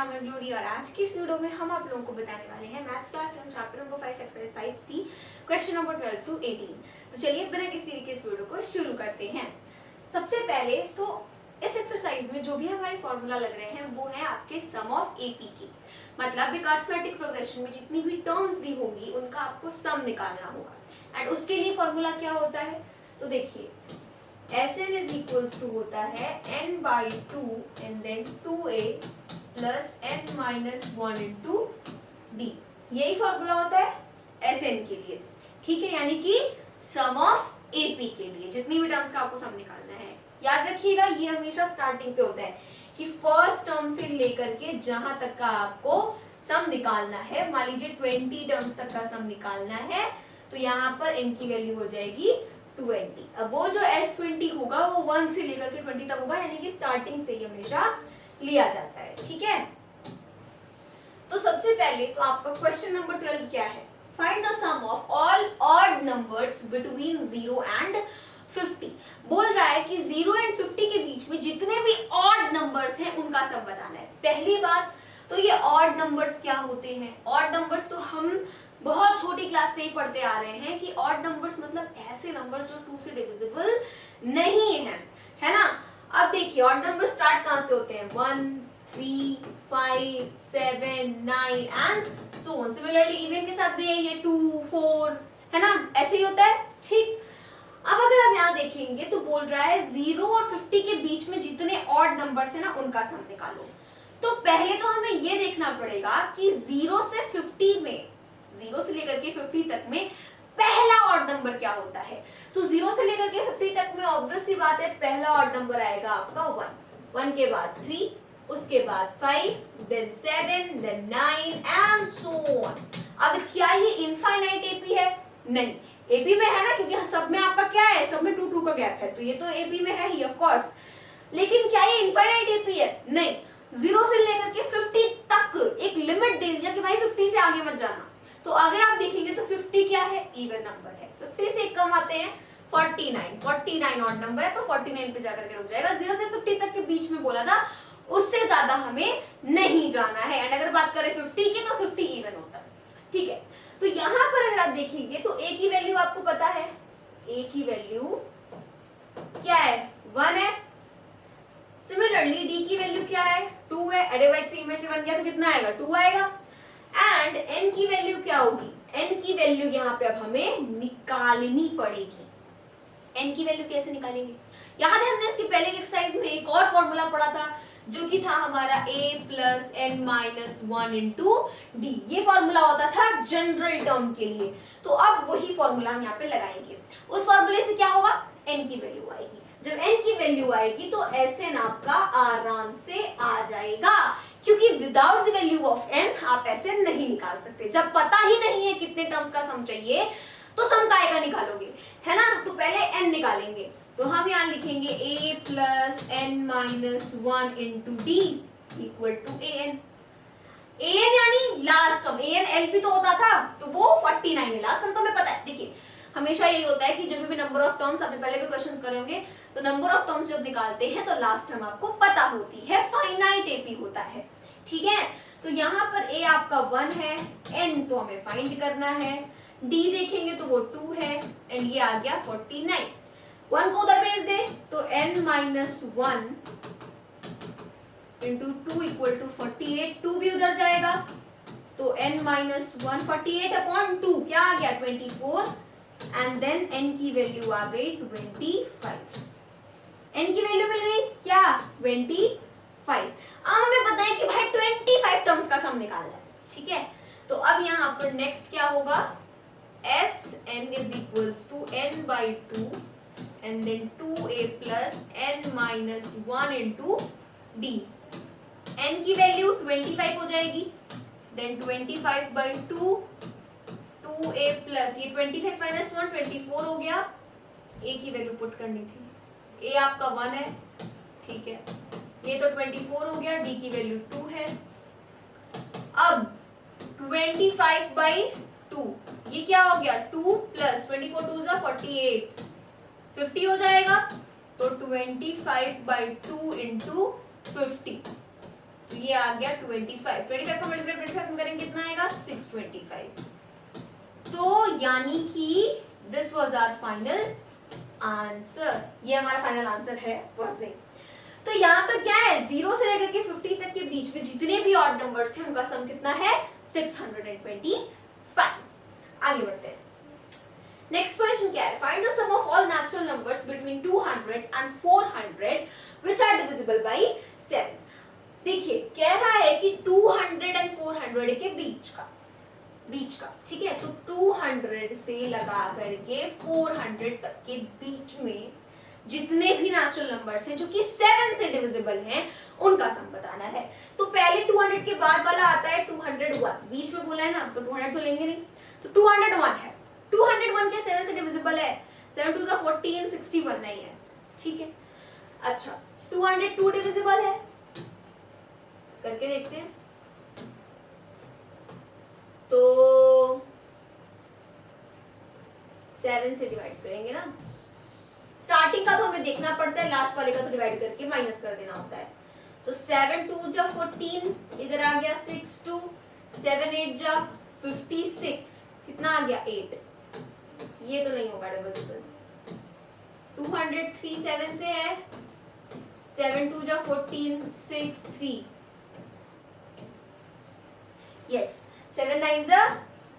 नाम है ग्लोरी और आज की इस वीडियो में हम आप लोगों को बताने वाले हैं maths class chapter number 5 exercise 5C question number 12 to 18। तो चलिए बिना किसी तरीके इस वीडियो को शुरू करते हैं। सबसे पहले तो इस एक्सरसाइज में जो भी हमारे फॉर्मूला लग रहे हैं वो है आपके सम ऑफ एपी की, मतलब एक अरिथमेटिक प्रोग्रेशन में जितनी भी टर्म्स दी होगी उनका आपको सम निकालना होगा। एंड उसके लिए फॉर्मूला क्या होता है तो देखिए Sn is equals to होता है n by 2 and then 2a plus n minus 1 into d। यही फॉर्मूला होता है Sn के लिए, ठीक है, यानी कि सम ऑफ AP के लिए जितनी भी टर्म्स का आपको सम निकालना है। याद रखिएगा ये हमेशा स्टार्टिंग से होता है कि फर्स्ट टर्म से लेकर के जहां तक का आपको सम निकालना है, मान लीजिए 20 टर्म्स तक का सम निकालना है तो यहाँ पर n की वैल्यू हो जाएगी 20। अब वो जो S20 होगा वो 1 से लेकर के 20 तक होगा, यानी कि स्टार्टिंग से ही हमेशा लिया जाता है, ठीक है। तो सबसे पहले तो आपका क्वेश्चन नंबर 12 क्या है, find the sum of all odd numbers between 0 and 50। बोल रहा है कि 0 एंड 50 के बीच में जितने भी ऑड नंबर्स हैं उनका सम बताना है। पहली बात तो ये ऑड नंबर्स क्या होते हैं, ऑड नंबर्स तो हम बहुत छोटी क्लास से ही पढ़ते आ रहे हैं कि ऑड नंबर्स मतलब ऐसे नंबर्स जो 2 से डिविजिबल नहीं है ना। अब देखिए ऑड नंबर स्टार्ट कहां से होते हैं, 1 3 5 7 9 and so on. Similarly even के साथ भी है ये 2 4 है ना, ऐसे ही होता है, ठीक। अब अगर हम यहाँ देखेंगे तो बोल रहा है 0 और 50 के बीच में जितने ऑड नंबर्स है ना उनका सम निकालो। तो पहले तो हमें ये देखना पड़ेगा कि 0 से 50 में, 0 से लेकर के 50 तक में पहला ऑड नंबर क्या होता है। तो 0 से लेकर के 50 तक में ऑब्वियस सी बात है पहला ऑड नंबर आएगा आपका 1, 1 के बाद 3, उसके बाद 5, then 7, then 9 and so on. अब क्या ये इनफाइनाइट एपी है? नहीं, एपी में है ना, क्योंकि सब में आपका क्या है, सब में 2 2 का गैप है, तो ये तो एपी में है ही ऑफ कोर्स। लेकिन क्या ये इनफाइनाइट एपी है? नहीं, 0 से लेकर के 50 तक एक लिमिट दे दिया कि भाई 50 से आगे मत जाना। तो अगर आप देखेंगे तो 50 क्या है, इवन नंबर है, 50 से कम आते हैं 49 ऑड नंबर है, तो 49 पे जाकर के रुक जाएगा। 0 से 50 तक के बीच में बोला था, उससे ज्यादा हमें नहीं जाना है। एंड अगर बात करें 50 की तो 50 इवन होता है, ठीक है। तो यहाँ पर अगर आप देखेंगे तो a की वैल्यू आपको पता है, a की वैल्यू क्या है, 1 है। सिमिलरली d की वैल्यू क्या है, 2 है। एडे बाई 3 में से 1 गया तो कितना आएगा, 2 आएगा। एंड n की वैल्यू क्या होगी, n की वैल्यू यहाँ पे अब हमें निकालनी पड़ेगी। n की वैल्यू कैसे निकालेंगे, याद है हमने इसकी पहले की एक्सरसाइज में एक और फॉर्मूला पढ़ा था जो कि था हमारा a plus n minus 1 into D. ये फॉर्मूला होता था जनरल टर्म के लिए, तो अब वही फॉर्मूला हम यहाँ पे लगाएंगे। उस फॉर्मूले से क्या होगा, n की वैल्यू आएगी। जब n की वैल्यू आएगी तो Sn आपका आराम से आ जाएगा, क्योंकि without the value of n आप Sn नहीं निकाल सकते। जब पता ही नहीं है कितने टर्म्स का सम चाहिए तो सम काय का निकालोगे, है ना। तो पहले n निकालेंगे, तो हम यहाँ लिखेंगे a plus n minus 1 into D equal to an यानी लास्ट टर्म। an LP तो होता था तो वो 49 है लास्ट टर्म, तो हमें पता है। देखिए हमेशा यही होता है कि जब भी नंबर ऑफ टर्म्स, आपने पहले भी क्वेश्चंस करे होंगे, तो नंबर ऑफ टर्म्स जब निकालते हैं तो लास्ट टर्म आपको पता होती है, फाइनाइट एपी होता है, ठीक है। तो यहाँ पर a आपका 1 है, n तो हमें फाइंड करना है, d देखेंगे तो वो 2 है एंड ये आ गया 49। 1 को उधर भेज दे तो n minus 1 into 2 equal to 48, 2 भी उधर जाएगा तो n माइनस 1, 48 अपॉन 2 क्या आ गया 24 एंड देन n की वैल्यू आ गई 25। n की वैल्यू मिल गई क्या, 25। अब हमें पता है कि भाई 25 टर्म्स का सम निकालना है, ठीक है। तो अब यहाँ पर नेक्स्ट क्या होगा, Sn is equals to n by 2 and then 2a plus n minus 1 into D. n की वैल्यू 25 हो जाएगी, देन 25 बाई 2 2a प्लस ये 25 माइनस 1 24 हो गया। a की वैल्यू पुट करनी थी, a आपका 1 है, ठीक है, ये तो 24 हो गया, d की वैल्यू 2 है। अब 25 बाई 2 ये क्या हो गया, 2 प्लस 24 2 जा 48, 50 हो जाएगा। तो 25 बाई 2 इंटू 50 तो ये आ गया 25। 25 का मल्टीप्लाई 25 में करेंगे कितना आएगा 625। तो यानी कि this was our final answer, ये हमारा फाइनल आंसर है वाज नहीं। तो यहाँ पर क्या है 0 से लेकर के 50 तक के बीच में जितने भी ऑड नंबर्स थे उनका सम कितना है 625। आगे बढ़ते हैं। नेक्स्ट क्वेश्चन क्या है, find the sum of all natural numbers between 200 and 400 which are divisible by 7। देखिए कह रहा है कि 200 एंड 400 के बीच का ठीक है। तो 200 से लगा करके 400 तक के बीच में जितने भी नेचुरल नंबर्स हैं जो कि 7 से डिविजिबल हैं उनका सम बताना है। तो पहले 200 के बाद वाला आता है 201, बीच में बोला है ना, तो 200 तो लेंगे नहीं, तो 201 है। 201 के 7 से डिविजिबल है, 7 2 जा 14, 61 नहीं है, ठीक है। अच्छा 202 डिविजिबल है, करके देखते हैं। तो 7 से डिवाइड करेंगे ना, स्टार्टिंग का तो हमें देखना पड़ता है, लास्ट वाले का तो डिवाइड करके माइनस कर देना होता है। तो 7 2 जा 14, इधर आ गया 6 2, 7 8 जा 56, कितना आ गया 8। ये तो नहीं होगा डिविजिबल। 203 7 से है, 7 2 जा 14, 6 3, यस 7 9 जा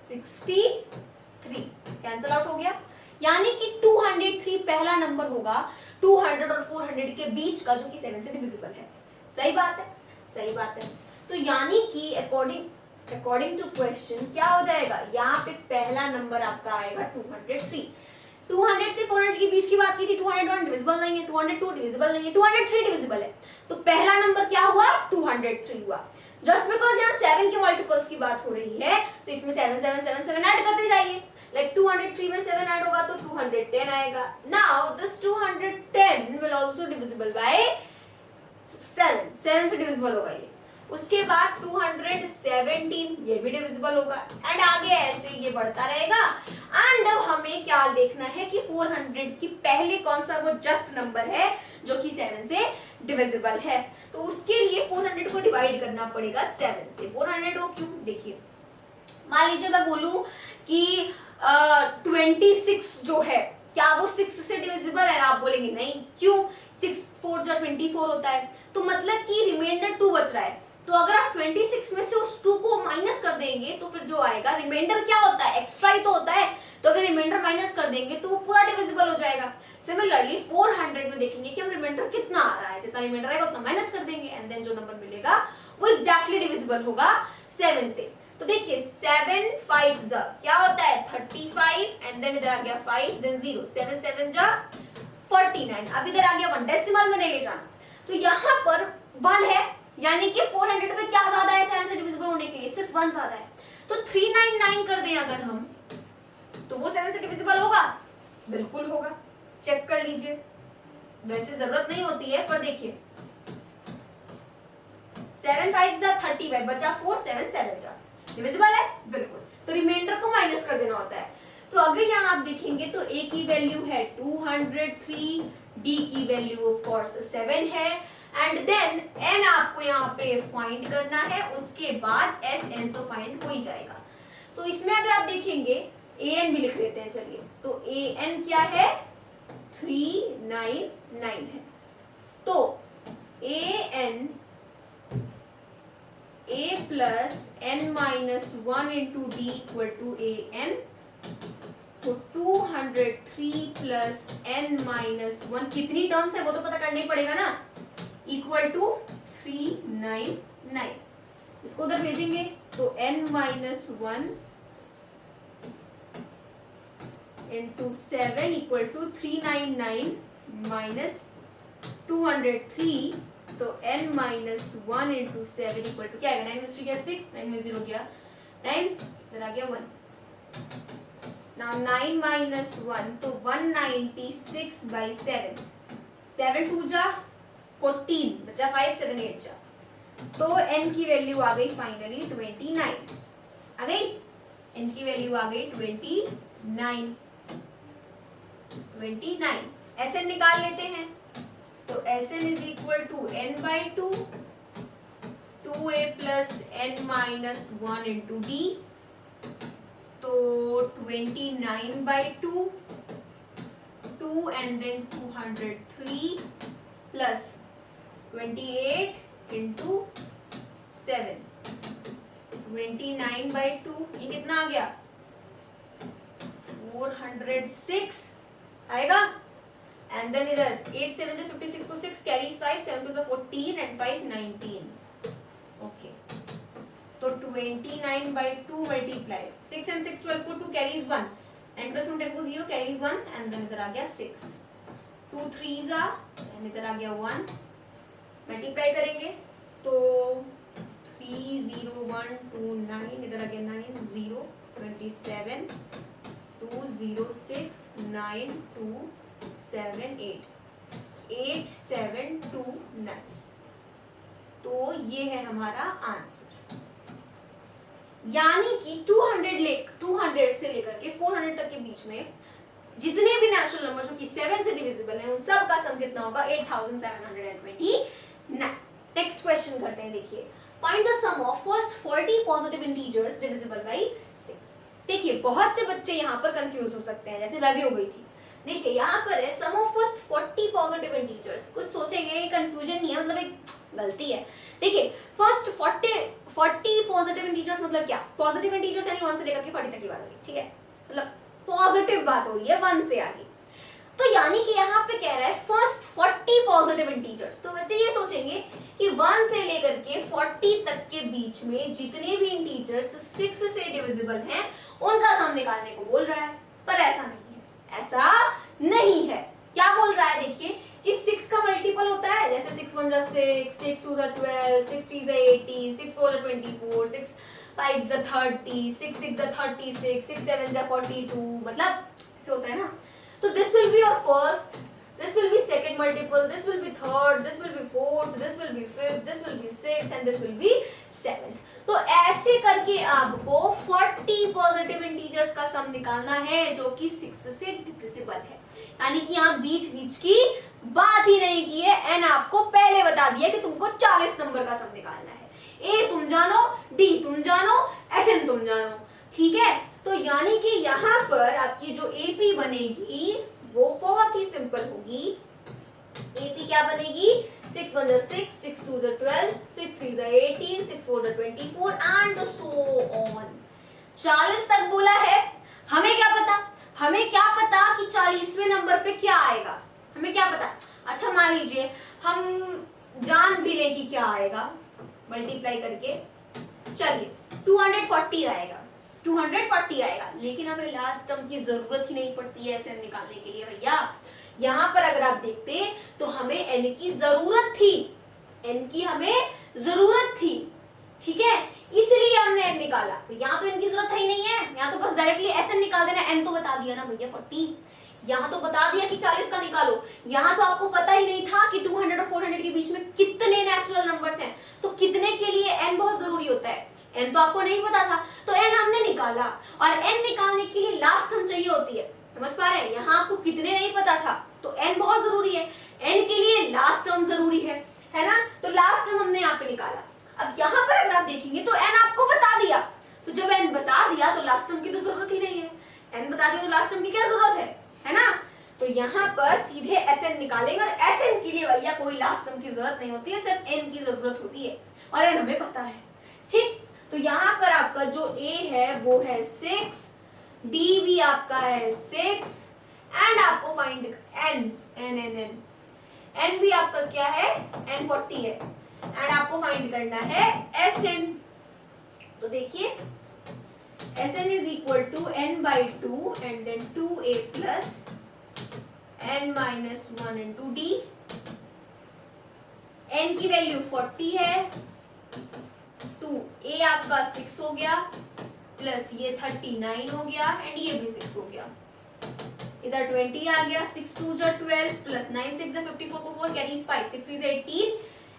63, कैंसल आउट हो गया। यानी कि 203 पहला नंबर होगा 200 और 400 के बीच का जो कि 7 से डिविजिबल है। सही बात है, सही बात है। तो यानी कि अकॉर्डिंग टू क्वेश्चन क्या हो जाएगा, यहाँ पे पहला नंबर आपका आएगा 203। 200 से 400 के बीच की बात की थी, 201 डिविजिबल नहीं है, 202 डिविजिबल नहीं है, 203 डिविजिबल है। तो पहला नंबर क्या हुआ 203 हुआ। जस्ट बिकॉज यहाँ 7 के मल्टीपल्स की बात हो रही है तो इसमें 7 7 7 7 ऐड करते जाइए। लाइक 203 में 7 ऐड होगा तो 210 आएगा। Now this 210 will also divisible by 7 से डिविजिबल होगा ये। उसके बाद 217 ये भी डिविजिबल होगा एंड आगे ऐसे ये बढ़ता रहेगा। एंड अब हमें क्या देखना है कि 400 की पहले कौन सा वो जस्ट नंबर है जो कि 7 से डिविजिबल है। तो उसके लिए 400 को डिवाइड करना पड़ेगा 7 से। 400 को क्यों, देखिए मान लीजिए मैं बोलूं कि 26 जो है क्या वो 6 से डिविजिबल है, आप बोलेंगे नहीं, क्यों, 6 4 जा 24 होता है, तो मतलब कि रिमाइंडर 2 बच रहा है। तो अगर आप 26 में से उस 2 को माइनस कर देंगे तो फिर जो आएगा रिमाइंडर क्या होता है, एक्स्ट्रा ही तो होता है। तो अगर रिमाइंडर माइनस कर देंगे तो वो पूरा डिविजिबल हो जाएगा। सिमिलरली 400 में देखेंगे कि हम रिमाइंडर कितना आ रहा है, जितना रिमाइंडर आएगा उतना माइनस कर देंगे एंड देन जो नंबर मिलेगा वो एग्जैक्टली डिविजिबल होगा 7 से। तो देखिए 7 5 जा क्या होता है 35 एंड देन इधर आ गया 5 देन 0, 7 7 जा 49, अब इधर आ गया 1, डेसिमल में नहीं ले जाना। तो यहाँ पर 1 है, यानी कि 400 पे क्या ज्यादा है 7 से डिविजिबल होने के लिए, सिर्फ 1 ज्यादा है। तो 399 कर दें अगर हम तो वो 7 से डिविजिबल होगा, बिल्कुल होगा, चेक कर लीजिए। वैसे जरूरत नहीं होती है पर देखिए 7 5 जा 35 बचा 4, 7 7 जा डिविजिबल है, बिल्कुल। तो रिमाइंडर को माइनस कर देना होता है। तो अगर यहाँ आप देखेंगे तो a की वैल्यू है 203, d की वैल्यू ऑफ कोर्स 7 है एंड देन n आपको यहाँ पे फाइंड करना है, उसके बाद sn तो फाइंड हो ही जाएगा। तो इसमें अगर आप देखेंगे an भी लिख लेते हैं, चलिए। तो an क्या है 399 है। तो an a plus n minus 1 into d equal to an, तो 203 plus n minus 1 कितनी टर्म्स है वो तो पता करना ही पड़ेगा ना, इक्वल टू 399। इसको उधर भेजेंगे तो n minus 1 into 7 equal to 399 minus 203, तो n minus 1 into 7 equal to क्या आएगा, 9 में 3 गया 6, 9 में 0 गया 9, इधर आ गया 1। Now 9 minus 1 तो 196 by 7, 7 2 जा 14 बचा 5 7 8 जा, तो n की वैल्यू आ गई फाइनली 29, आ गई n की वैल्यू आ गई 29। Sn निकाल लेते हैं तो Sn is equal to n by 2, 2a plus n minus 1 into d, तो 29/2 and then 203 plus 28 into 7, 29/2 ये कितना आ गया 406 आएगा। एंड देन इधर 8 7 से 56 को 6 कैरीज 5, 7 2 14 and 5 19। ओके, तो 29/2 मल्टीप्लाई 6 and 6 12 को 2 कैरीज 1 and plus 10 को 0 कैरीज 1 एंड देन इधर आ गया 6, 2 3s एंड इधर आ गया 1, मल्टीप्लाई करेंगे तो 3 0 1 2 9 इधर आ गया 9 0 27 2 0 6 9 2 7 8 8 7 2 9। तो ये है हमारा आंसर। यानी कि 200 से लेकर के 400 तक के बीच में जितने भी नेचुरल नंबर्स जो कि 7 से डिविजिबल हैं उन सब का सम कितना होगा 8729। नेक्स्ट क्वेश्चन करते हैं। देखिए, find the sum of first 40 positive integers divisible by 6। देखिए, बहुत से बच्चे यहाँ पर कंफ्यूज हो सकते हैं, जैसे रवि हो गई थी। देखिए, यहाँ पर है sum of first 40 positive integers. कुछ सोचेंगे ये कंफ्यूजन नहीं है, मतलब एक गलती है। देखिए, फर्स्ट 40 पॉजिटिव इंटीजर्स मतलब क्या? पॉजिटिव इंटीजर्स यानी 1 से लेकर के 40 तक की बात हो रही है, ठीक है? मतलब पॉजिटिव बात हो रही है 1 से आगे। तो यानी कि यहाँ पे कह रहा है फर्स्ट 40 पॉजिटिव इंटीजर्स। तो बच्चे ये सोचेंगे कि 1 से लेकर के 40 तक के बीच में जितने भी इंटीजर्स 6 से डिविजिबल हैं उनका सम निकालने को बोल रहा है, पर ऐसा नहीं है। ऐसा नहीं है। क्या बोल रहा है? देखिए कि 6 का मल्टीपल होता है, जैसे 6 1 जा 6, 6 2 जा 12, 6 3 जा 18, 6 4 जा 24, 6 5 जा 30, 6 6 जा 36, 6 7 जा 42, मतलब ऐसे होता है ना। तो this will be your first, this will be second multiple, this will be third, this will be fourth, this will be fifth, this will be sixth and this will be seventh। तो ऐसे करके आपको 40 positive integers का सम निकालना है जो कि 6 से डिविजिबल है। यानी कि यहाँ बीच की बात ही नहीं की है। एन आपको पहले बता दिया कि तुमको 40 नंबर का सम निकालना है। ए तुम जानो, डी तुम जानो, एस एन तुम जानो, ठीक है? तो यानी कि यहाँ पर आपकी जो एपी बनेगी वो बहुत ही सिंपल होगी। एपी क्या बनेगी? 6 1 जा 6, 6 2 जा 12, 6 3 जा 18, 6 4 जा 24 एंड सो ऑन। 40 तक बोला है। हमें क्या पता? हमें क्या पता कि 40वें नंबर पे क्या आएगा? हमें क्या पता? अच्छा, मान लीजिए हम जान भी लें कि क्या आएगा मल्टीप्लाई करके। चलिए 240 आएगा, 240 आएगा, लेकिन हमें लास्ट टर्म की जरूरत ही नहीं पड़ती है ऐसे निकालने के लिए भैया। यहाँ पर अगर आप देखते तो हमें एन की जरूरत थी, एन की हमें जरूरत थी, ठीक है? इसलिए हमने एन निकाला। यहाँ तो एन की जरूरत ही नहीं है, यहाँ तो बस डायरेक्टली एस एन निकाल देना। एन तो बता दिया ना भैया 40, यहाँ तो बता दिया कि 40 का निकालो। यहाँ तो आपको पता ही नहीं था कि 200 और 400 के बीच में कितने नेचुरल नंबर्स हैं, तो कितने के लिए एन बहुत जरूरी होता है। एन तो आपको नहीं पता था, तो एन हमने निकाला। और एन निकालने के लिए लास्ट टर्म चाहिए होती है, समझ पा रहे हैं? यहाँ आपको कितने नहीं पता था, तो एन बहुत जरूरी है। एन के लिए लास्ट टर्म जरूरी है ना? तो लास्ट टर्म हमने यहाँ पे निकाला। अब यहाँ पर अगर आप देखेंगे तो एन आपको बता दिया, तो जब एन बता दिया तो लास्ट टर्म की तो जरूरत ही नहीं है। एन बता दिया तो लास्ट टर्म की क्या जरूरत है ना? तो यहाँ पर सीधे एस एन निकालेंगे और एस एन के लिए भैया कोई लास्ट टर्म की जरूरत नहीं होती है, सिर्फ एन की जरूरत होती है और एन हमें पता है, ठीक? तो यहाँ पर आपका जो ए है वो है 6, डी भी आपका है 6 एंड आपको फाइंड एन भी आपका क्या है? एन 40 है एंड आपको फाइंड करना है एस एन। तो देखिए S N is equal to n/2 and then 2a plus n-1 into D. n की वैल्यू 40 है, 2a आपका 6 हो गया प्लस ये 39 हो गया एंड ये भी 6 हो गया। इधर 20 आ गया, 6 2 जा 12 प्लस 9 6 जा 54 को 4 कैरीज 5, 6 3 जा 18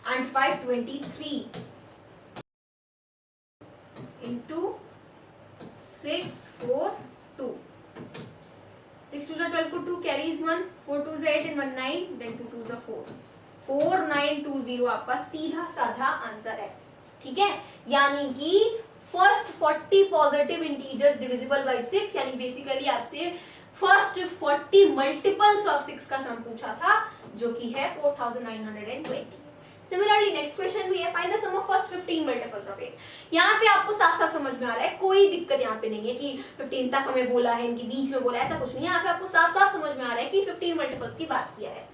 एंड 5 23 into 6 4 2, 6 2 जा 12 को 2 कैरीज 1, 4 2 जा 8 and 1 9, then 2 2 जा 4, 4920 आपका सीधा साधा आंसर है। ठीक है, यानी कि first 40 positive integers divisible by 6, यानी बेसिकली आपसे फर्स्ट 40 मल्टीपल्स ऑफ 6 का सम पूछा था, जो कि है 4920। सिमिलरली नेक्स्ट क्वेश्चन भी है, find the sum of first 15 multiples of 8। यहाँ पे आपको साफ साफ समझ में आ रहा है, कोई दिक्कत यहाँ पे नहीं है कि 15 तक हमें बोला है, इनके बीच में बोला है, ऐसा कुछ नहीं है। यहाँ पे आपको साफ साफ समझ में आ रहा है कि 15 मल्टीपल्स की बात किया है।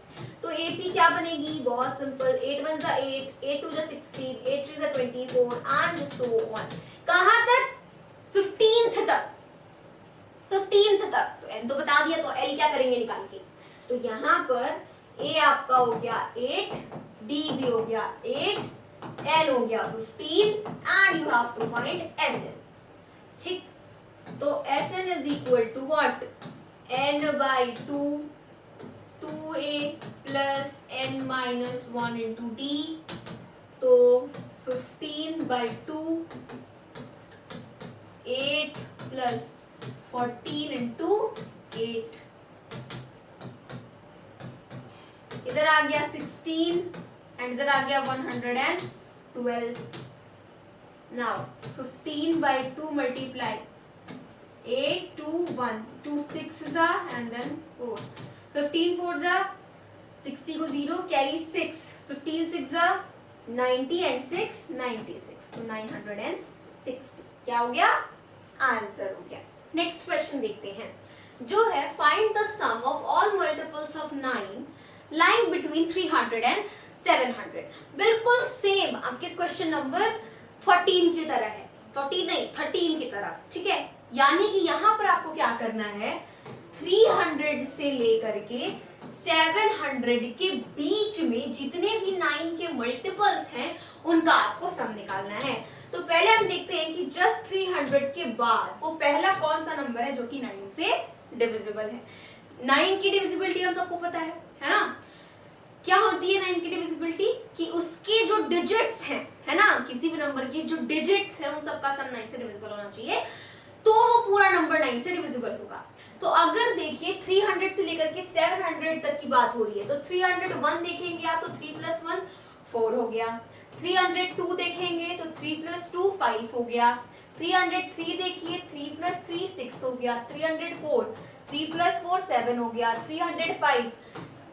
तो AP क्या बनेगी, बहुत सिंपल, 8 1 जा 8, 8 2 जा 16, 8 3 जा 24 एंड सो ऑन। कहां तक, 15th तक, 15th तक। तो n तो बता दिया, तो L क्या करेंगे निकाल के, तो यहाँ पर A आपका हो गया 8, D भी हो गया 8, N हो गया 15 and you have to find Sn। ठीक, तो Sn is equal to what, n by 2 2a plus n minus 1 into d, तो 15 by 2 8 plus 14 into 8, इधर आ गया 16 एंड इधर आ गया 112। नाउ 15 by 2 multiply 8 2 1 2 6 जा एंड देन 4, 15 4 जा 60 को 0 कैरी 6, 15 6 जा 90 एंड 6 96, तो 960 क्या हो गया, आंसर हो गया। नेक्स्ट क्वेश्चन देखते हैं, जो है find the sum of all multiples of 9 lying between 300 and 700। बिल्कुल सेम आपके क्वेश्चन नंबर 14 की तरह है, 14 नहीं 13 की तरह, ठीक है। यानी कि यहाँ पर आपको क्या करना है, 300 से लेकर के 700 के बीच में जितने भी 9 के मल्टीपल्स हैं उनका आपको सम निकालना है। तो पहले हम देखते हैं कि जस्ट 300 के बाद वो पहला कौन सा नंबर है जो कि 9 से डिविजिबल है। 9 की डिविजिबिलिटी हम सबको पता है ना, क्या होती है 9 की डिविजिबिलिटी, कि उसके जो डिजिट्स हैं, है ना, किसी भी नंबर के जो डिजिट्स हैं उन सबका सम 9 से डिविजिबल होना चाहिए, तो वो पूरा नंबर 9 से डिविजिबल होगा। तो अगर देखिए 300 से लेकर के 700 तक की बात हो रही है, तो 301 देखेंगे आप तो 3 + 1 4 हो गया, 302 देखेंगे तो 3 + 2 5 हो गया, 303 देखिए 3 + 3 6 हो गया, 304 3 + 4 7 हो गया, 305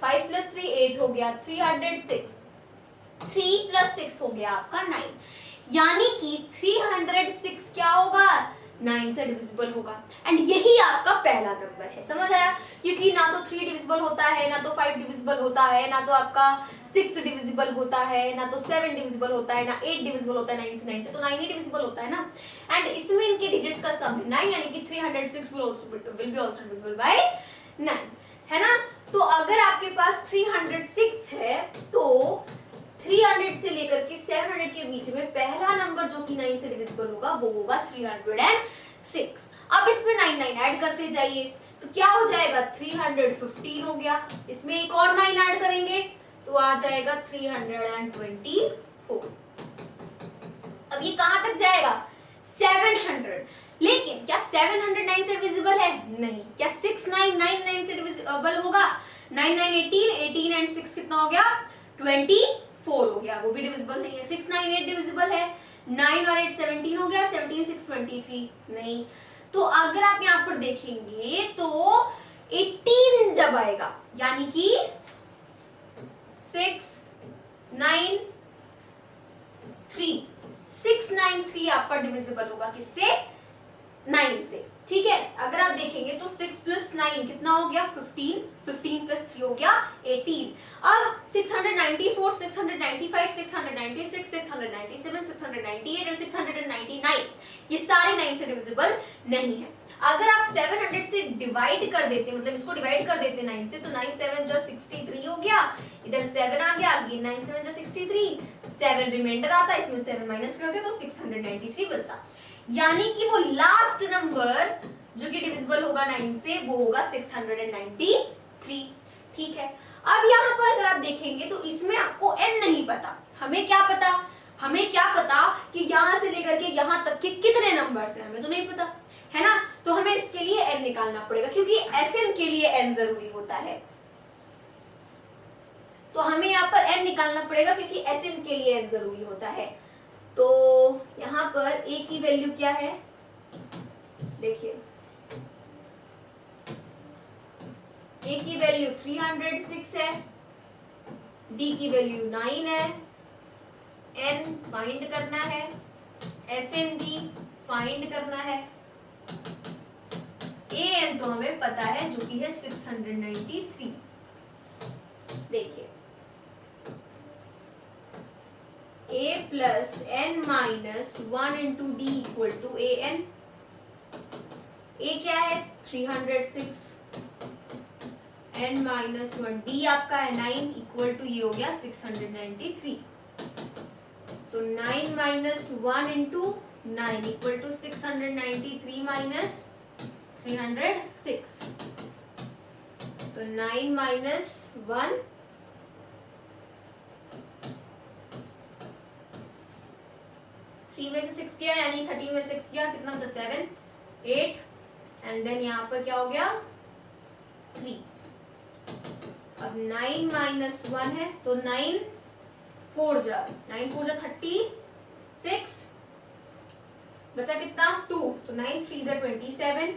5 + 3 8 हो गया, 306 3 + 6 हो गया आपका 9। यानी कि 306 क्या होगा, 9 से डिविजिबल होगा। एंड यही आपका पहला नंबर है, समझ आया, क्योंकि ना तो 3 डिविजिबल होता है, ना तो 5 डिविजिबल होता है, ना तो आपका 6 डिविजिबल होता है, ना तो 7 डिविजिबल होता है, ना 8 डिविजिबल होता है 9 से, तो 9 ही डिविजिबल होता है ना। एंड इसमें इनके डिजिट्स का सम है 9, यानी कि 306 will be also divisible by 9, है ना। तो अगर आपके पास 306 है तो 300 से लेकर के 700 के बीच में पहला नंबर जो कि 9 से डिविजिबल होगा वो होगा 306। अब इसमें 9 9 ऐड करते जाइए, तो क्या हो जाएगा, 315 हो गया, इसमें एक और 9 ऐड करेंगे तो आ जाएगा 324। अब ये कहां तक जाएगा, 700। लेकिन क्या 700 9 से डिविजिबल है, नहीं। क्या 699 9 से डिविजिबल होगा, 9 9 18 18 एंड 6 कितना हो गया, 24 हो गया, वो भी डिविजिबल नहीं है। 6 9 8 डिविजिबल है, 9 और 8 17 हो गया, 17 6 23 नहीं। तो अगर आप यहाँ पर देखेंगे तो 18 जब आएगा, यानी कि 6 9 3 693 आपका डिविजिबल होगा किससे, 9 से, ठीक है। अगर आप देखेंगे तो 6 + 9 कितना हो गया, 15 15 + 3 हो गया 18। अब 694 695 696 697 698 और 699 ये सारे 9 से डिविजिबल नहीं है। अगर आप 700 से डिवाइड कर देते, मतलब इसको डिवाइड कर देते 9 से, तो 9 7 जो 63 हो गया, इधर 7 आ गया, अगेन 9 7 जो 63, 7 रिमाइंडर आता, इसमें 7 माइनस करते तो 693 मिलता। यानी कि वो लास्ट नंबर जो कि डिविजिबल होगा 9 से वो होगा 693, ठीक है। अब यहाँ पर अगर आप देखेंगे तो इसमें आपको n नहीं पता, हमें क्या पता, हमें क्या पता कि यहाँ से लेकर के यहाँ तक के कितने नंबर्स हैं, हमें तो नहीं पता, है ना। तो हमें इसके लिए n निकालना पड़ेगा, क्योंकि Sn के लिए n जरूरी होता है, तो हमें यहाँ पर n निकालना पड़ेगा क्योंकि Sn के लिए n जरूरी होता है। तो यहाँ पर a की वैल्यू क्या है, देखिए a की वैल्यू 306 है, d की वैल्यू 9 है, n फाइंड करना है, Sn भी फाइंड करना है, An तो हमें पता है जो कि है 693। देखिए a plus n minus 1 into D equal to A N. a क्या है 306, n माइनस 1, डी आपका है 9 इक्वल टू ये हो गया 693। तो 9 minus 1 into 9 equal to 693 minus 306। तो 9 माइनस 1 3 में से 6 गया यानी 13 में 6 गया, कितना बचा 7 8 एंड देन यहाँ पर क्या हो गया 3। अब 9 माइनस 1 है तो 9 4 जा 36, बचा कितना 2, तो 9 3 जा 27,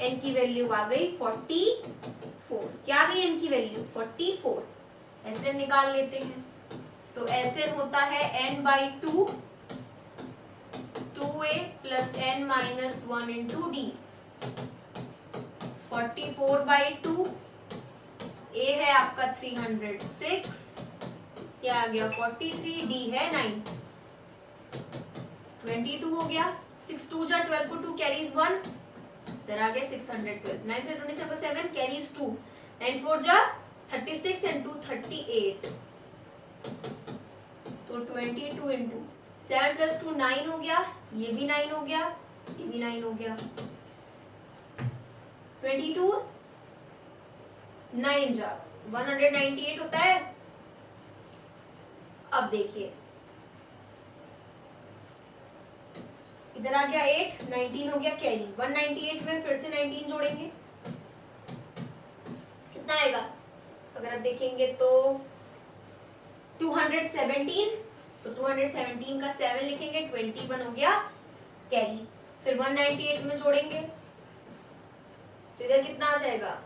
n की वैल्यू आ गई 44। क्या आ गई n की वैल्यू 44। ऐसे निकाल लेते हैं, तो ऐसे होता है n by 2 2a plus n minus 1 into D. 44 by 2, a है आपका 306, क्या आ गया 43, d है 9, 22 हो गया। 6 2 जा 12 को 2 कैरीज 1, इधर आ गया 612। 9 से 27 को 7 कैरीज 2, 9 4 जा 36 एंड 2 38, तो 22 इंटू 7 प्लस 2 9 हो गया, ये भी 9 हो गया, ये भी 9 हो गया। 22 9 जा 198 होता है। अब देखिए इधर आ गया 8, 19 हो गया कैरी, 198 में फिर से 19 जोड़ेंगे, कितना आएगा अगर आप देखेंगे तो 217, तो 217 का 7 लिखेंगे, 21 हो गया कैरी, फिर 198 में जोड़ेंगे तो इधर कितना आ जाएगा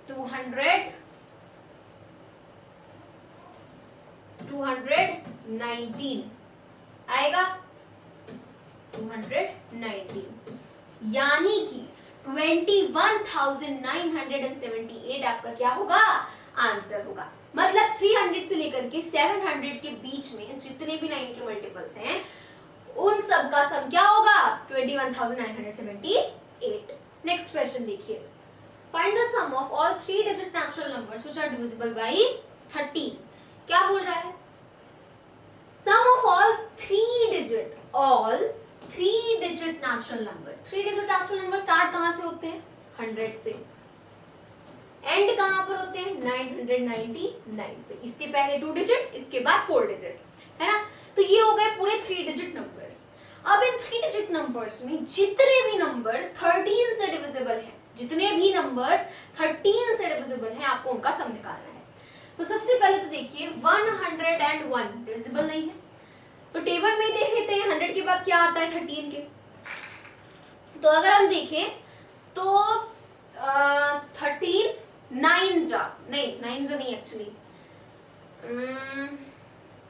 219 आएगा, 219 यानी कि 21,978 आपका क्या होगा आंसर होगा। मतलब 300 से लेकर के 700 के बीच में जितने भी 9 के मल्टीपल्स हैं उन सब का सम क्या होगा 21,978। नेक्स्ट क्वेश्चन देखिए, find the sum of all 3 digit natural numbers which are divisible by 13। क्या बोल रहा है sum of all 3 digit natural number. 3 digit natural number start कहां से होते हैं 100 से, एंड कहां पर होते हैं 999 पे, इसके पहले 2 डिजिट इसके बाद 4 डिजिट, है ना। तो ये हो गए पूरे 3 डिजिट नंबर्स। अब इन 3 डिजिट नंबर्स में जितने भी नंबर 13 से डिविजिबल हैं, जितने भी नंबर्स 13 से डिविजिबल हैं आपको उनका सम निकालना है। तो सबसे पहले तो देखिए 101 डिविजिबल नहीं है, तो टेबल में देख लेते हैं 100 के बाद क्या आता है 13 के। तो अगर हम देखें तो 13 9 जा नहीं एक्चुअली,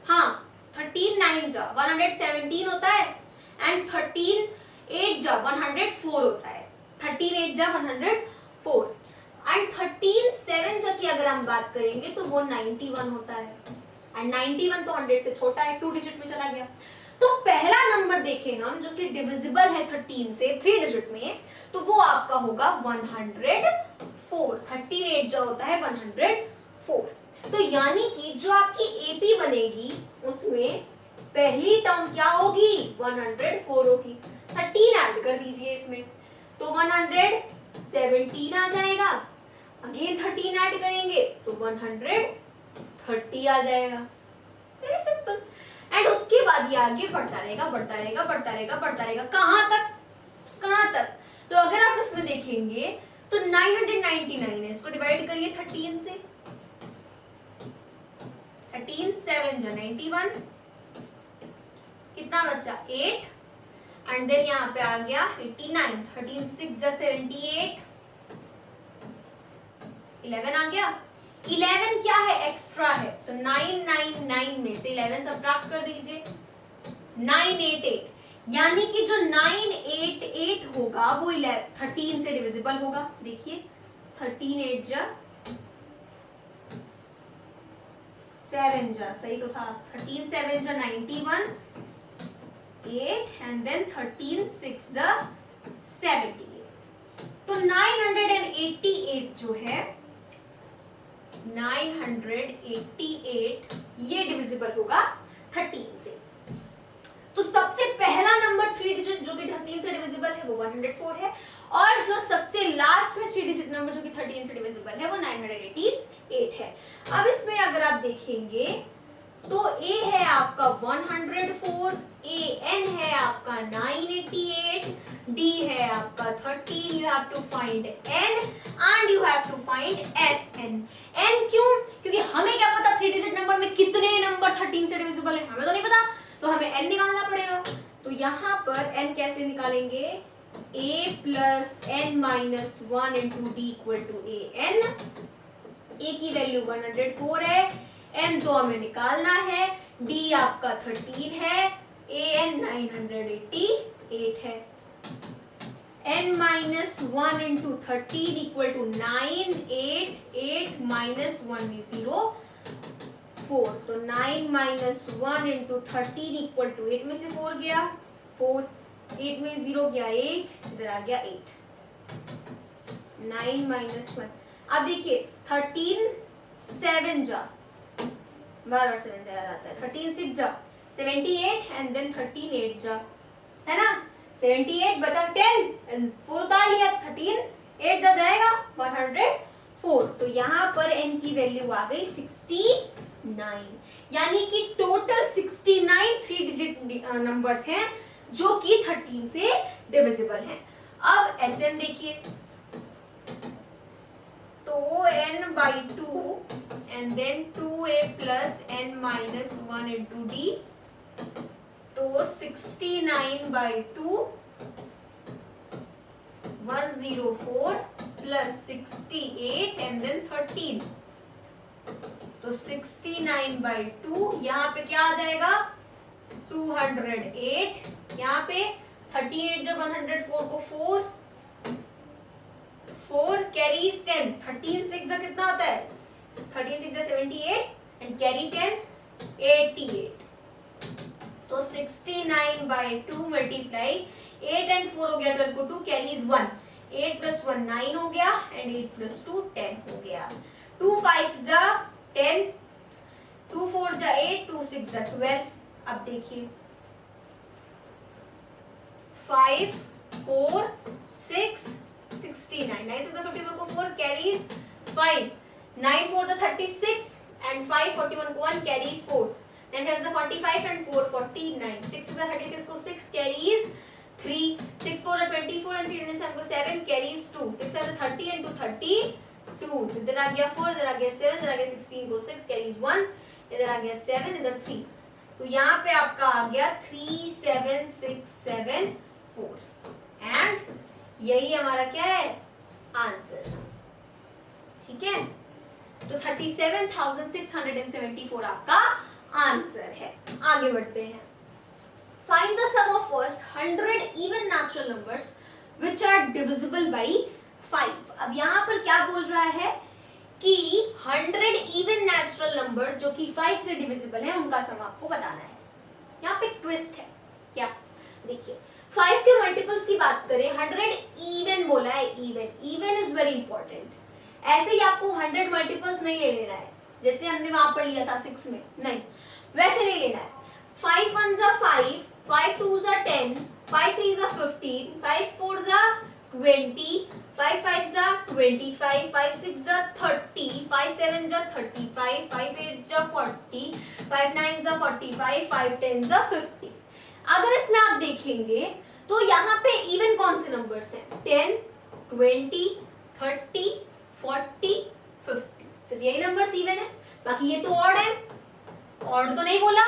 हाँ 13 9 जा 117 होता है एंड 13 8 जा 104 होता है, 13 8 जा 104 एंड 13 7 जा की अगर हम बात करेंगे तो वो 91 होता है एंड 91 तो 100 से छोटा है, 2 डिजिट में चला गया। तो पहला नंबर देखें हम जो कि डिविजिबल है 13 से 3 डिजिट में, तो वो आपका होगा 104। 13 8 जो होता है 104। तो यानी कि जो आपकी एपी बनेगी उसमें पहली टर्म क्या होगी 104 होगी। 13 ऐड कर दीजिए इसमें तो 117 आ जाएगा, अगेन 13 ऐड करेंगे तो 130 आ जाएगा। Very simple. एंड उसके बाद ये आगे बढ़ता रहेगा बढ़ता रहेगा बढ़ता रहेगा बढ़ता रहेगा, कहां तक। तो अगर आप इसमें देखेंगे तो 999 है, इसको डिवाइड करिए 13 से, 13 7 जा 91 कितना बचा 8 एंड देन यहाँ पे आ गया 89, 13 6 जा 78, 11 आ गया। 11 क्या है, एक्स्ट्रा है, तो 999 में से 11 सब्ट्रैक्ट कर दीजिए, 988, यानी कि जो 988 होगा वो 13 से डिविजिबल होगा। देखिए 13 8 जा 7 जा, सही तो था, 13 7 जा 91, 8 एंड देन 13 6 जा 78। तो 988 जो है 988 ये डिविजिबल होगा 13 से। तो सबसे पहला नंबर 3 डिजिट जो कि 13 से डिविजिबल है वो 104 है, और जो सबसे लास्ट में 3 डिजिट नंबर जो कि 13 से डिविजिबल है वो 988 है। अब इसमें अगर आप देखेंगे तो A है आपका 104, AN है आपका 988, D है आपका 13, you have to find N and you have to find SN। N क्यों? क्योंकि हमें क्या पता 3 डिजिट नंबर में कितने नंबर 13 से डिविजिबल है, हमें तो नहीं पता, तो हमें N निकालना पड़ेगा। तो यहाँ पर N कैसे निकालेंगे, A plus N minus 1 into D equal to AN। A की वैल्यू 104 है, N तो हमें निकालना है, D आपका 13 है, AN 988 है। N minus 1 into 13 equal to 9, 8 minus 1 is 0, 4, तो 9 minus 1 into 13 equal to 8 में से 4 गया, 4, 8 में 0 गया 8, इधर आ गया 8, 9 minus 1। अब देखिए 13 7 जा, बार 7 जा याद आता है, 13 6 जा 78 एंड देन 13 8 जा, है ना, 78 बचा 10 4 उतार लिया, 13 8 जा जाएगा 104। तो यहाँ पर n की वैल्यू आ गई 69, यानी कि टोटल 69 3 डिजिट नंबर्स हैं जो कि 13 से डिविजिबल हैं। अब Sn देखिए, तो n by 2 and then 2a plus n minus 1 into d, तो 69 by 2 104 plus 68 and then 13, तो 69 by 2 यहाँ पे क्या आ जाएगा 208, यहाँ पे 38 जब 104 को 4 कैरीज 10, 13 6 जा कितना होता है, 13 6 जा 78 एंड कैरी 10 88, तो 69 by 2 मल्टीप्लाई 8 एंड 4 हो गया 12 को 2 कैरीज 1, 8 plus 1 9 हो गया एंड 8 plus 2 10 हो गया, 2 5 जा 10, 2 4 जा 8, 2 6 जा 12। अब देखिए 5 4 6 69, 9 6 जा 54 को 4 कैरीज 5, 9 4 जा 36 एंड 5 41 को 1 कैरीज 4, 9 5 जा 45 एंड 4 49, 6 जा 36 को 6 कैरीज 3, 6 4 जा 24 एंड 3 7 को 7 कैरीज 2, 6 7 जा 30 एंड 2 32, इधर आ गया 4, इधर आ गया 7, इधर आ गया 16 को 6 कैरीज 1, इधर आ गया 7, इधर 3, तो यहाँ पे आपका आ गया 37674 एंड यही हमारा क्या है आंसर, ठीक है। तो 37,674 आपका आंसर है। आगे बढ़ते हैं, find the sum of first 100 even natural numbers which are divisible by 5। अब यहाँ पर क्या बोल रहा है कि 100 इवन नेचुरल नंबर्स जो कि 5 से डिविजिबल है उनका सम आपको बताना है। यहाँ पे ट्विस्ट है, क्या देखिए 5 के मल्टीपल्स की बात करें, 100 इवन बोला है, इवन इज वेरी इंपॉर्टेंट। ऐसे ही आपको 100 मल्टीपल्स नहीं ले लेना है जैसे हमने वहां पर लिया था 6 में, नहीं वैसे नहीं लेना है। 5 1 जा 5, 5 2 जा 10, 5 3 जा 15, 5 4 जा 20, 5 5 जा 25, 5 6 जा 30, 5 7 जा 35, 5 8 जा 40, 5 9 जा 45, 5 10 जा 50। अगर इसमें आप देखेंगे तो यहाँ पे इवन कौन से नंबर्स हैं, 10 20 30 40 50, सिर्फ यही नंबर्स इवन है, बाकी ये तो ऑड है। ऑड तो नहीं बोला,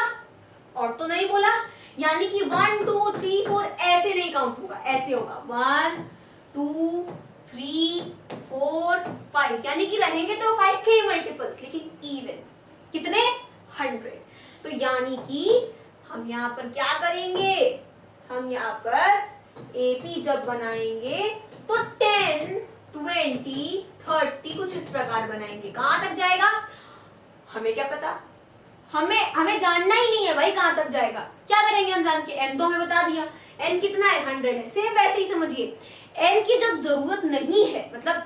यानी कि 1 2 3 4 ऐसे नहीं काउंट होगा, ऐसे होगा 1 2 3 4 5, यानी कि रहेंगे तो 5 के मल्टीपल्स, लेकिन इवन कितने 100। तो यानी कि हम यहाँ पर क्या करेंगे, हम यहाँ पर एपी जब बनाएंगे तो 10 20 30 कुछ इस प्रकार बनाएंगे। कहां तक जाएगा हमें क्या पता, हमें जानना ही नहीं है भाई कहां तक जाएगा। क्या करेंगे हम जान के, n तो हमें बता दिया, n कितना है 100 है। सेम वैसे ही समझिए, n की जब जरूरत नहीं है, मतलब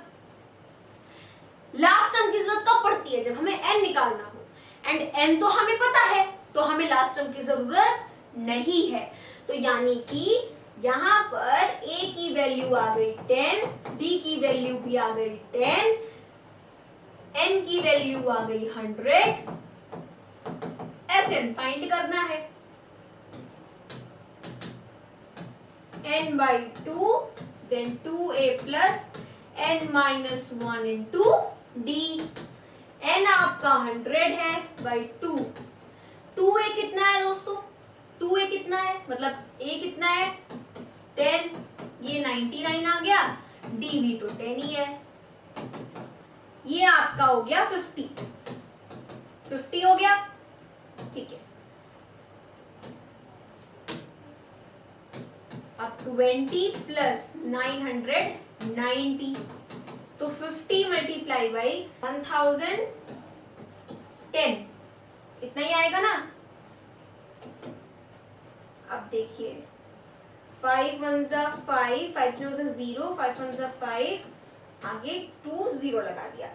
लास्ट टर्म की जरूरत कब पड़ती है, जब हमें n निकालना हो, एंड n तो हमें पता है, तो हमें लास्ट टर्म की जरूरत नहीं है। तो यानी कि यहाँ पर a की वैल्यू आ गई 10, d की वैल्यू भी आ गई 10, n की वैल्यू आ गई 100। Sn फाइंड करना है, n by 2 then 2a plus n minus 1 into d। n आपका 100 है by 2। 2a कितना है दोस्तों, 2a कितना है, मतलब a कितना है 10, ये 99 आ गया, d भी तो 10 ही है, ये आपका हो गया 50 हो गया, ठीक है। अब 20 प्लस 990, तो 50 मल्टीप्लाई बाई 1010, इतना ही आएगा ना। अब देखिए 5 1 जा 5, 5 0 जा 0, 5 1 जा 5, आगे 2 0 लगा दिया,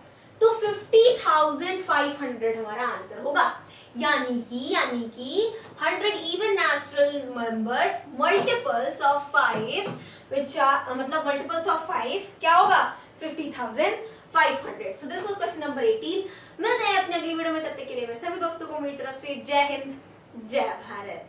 तो 50,500 हमारा आंसर होगा। यानी कि 100 even natural numbers multiples of 5 which are मतलब multiples of 5 क्या होगा 50,500। So this was question number 18। मिलते हैं अपने अगली वीडियो में, तब तक के लिए मैं सभी दोस्तों को मेरी तरफ से जय हिंद जय भारत।